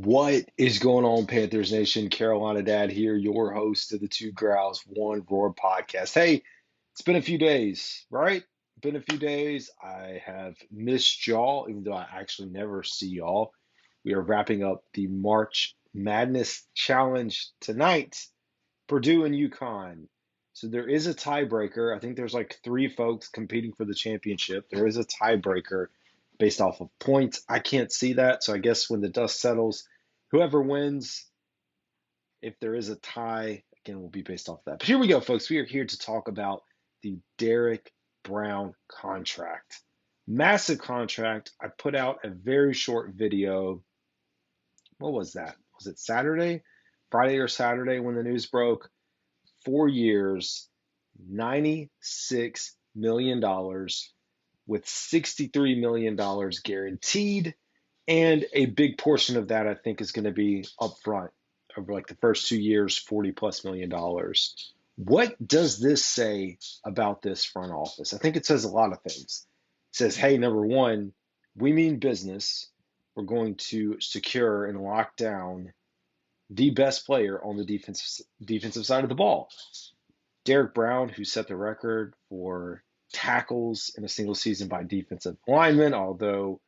What is going on, Panthers Nation? Carolina Dad here, your host of the Two Growls, One Roar podcast. Hey, it's been a few days, right? Been a few days. I have missed y'all, even though I actually never see y'all. We are wrapping up the March Madness Challenge tonight, Purdue and UConn. So there is a tiebreaker. I think there's like three folks competing for the championship. There is a tiebreaker based off of points. I can't see that. So I guess when the dust settles, whoever wins, if there is a tie, again, will be based off of that. But here we go, folks. We are here to talk about the Derrick Brown contract. Massive contract. I put out a very short video. What was that? Was it Saturday? Friday or Saturday when the news broke? 4 years, $96 million with $63 million guaranteed. And a big portion of that, I think, is going to be upfront over like the first 2 years, $40+ million. What does this say about this front office? I think it says a lot of things. It says, hey, number one, we mean business. We're going to secure and lock down the best player on the defensive side of the ball. Derrick Brown, who set the record for tackles in a single season by defensive linemen, although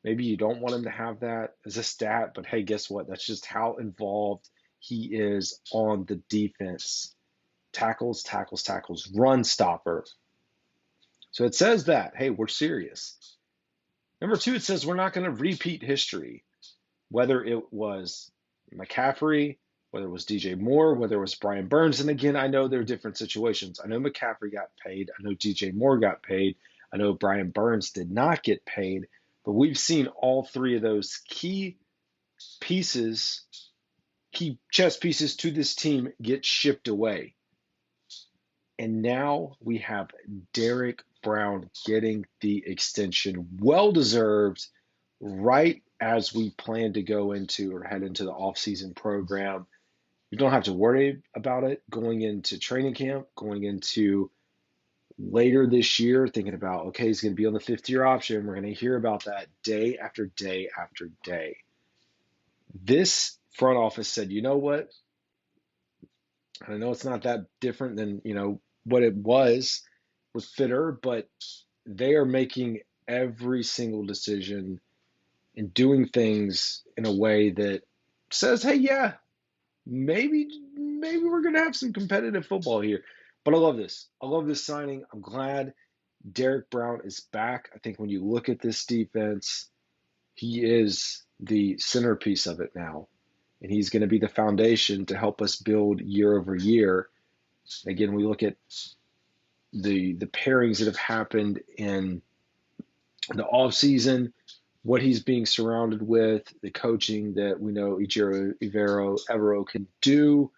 maybe you don't want him to have that as a stat, but hey, guess what? That's just how involved he is on the defense. Tackles, tackles, tackles, run stopper. So it says that, hey, we're serious. Number two, it says we're not going to repeat history, whether it was McCaffrey, whether it was DJ Moore, whether it was Brian Burns. And again, I know there are different situations. I know McCaffrey got paid. I know DJ Moore got paid. I know Brian Burns did not get paid. But we've seen all three of those key pieces, key chess pieces to this team get shipped away. And now we have Derrick Brown getting the extension, well-deserved, right as we plan to go into or head into the offseason program. You don't have to worry about it going into training camp, going into later this year, thinking about, okay, he's going to be on the fifth-year option. We're going to hear about that day after day after day. This front office said, you know what? I know it's not that different than, what it was with Fitter, but they are making every single decision and doing things in a way that says, hey, yeah, maybe we're going to have some competitive football here. But I love this. I love this signing. I'm glad Derrick Brown is back. I think when you look at this defense, he is the centerpiece of it now. And he's going to be the foundation to help us build year over year. Again, we look at the pairings that have happened in the offseason, what he's being surrounded with, the coaching that we know Ejiro Evero can do.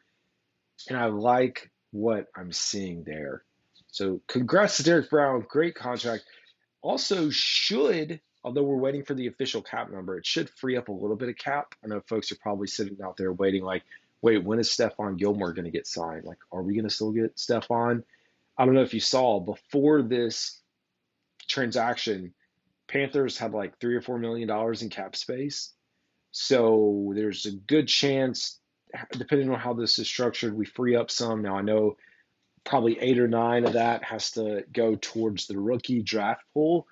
And I like what I'm seeing there. So congrats to Derrick Brown. Great contract. Also should, although we're waiting for the official cap number, it should free up a little bit of cap. I know folks are probably sitting out there waiting like, wait, when is Stephon Gilmore going to get signed? Like, are we going to still get Stephon? I don't know if you saw, before this transaction, Panthers had like $3 or $4 million in cap space. So there's a good chance, depending on how this is structured, we free up some. Now I know probably 8 or 9 of that has to go towards the rookie draft pool.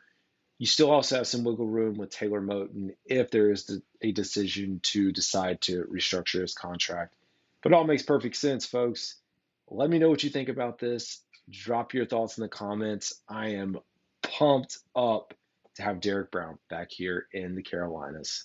You still also have some wiggle room with Taylor Moton if there is a decision to decide to restructure his contract. But it all makes perfect sense, folks. Let me know what you think about this. Drop your thoughts in the comments. I am pumped up to have Derrick Brown back here in the Carolinas.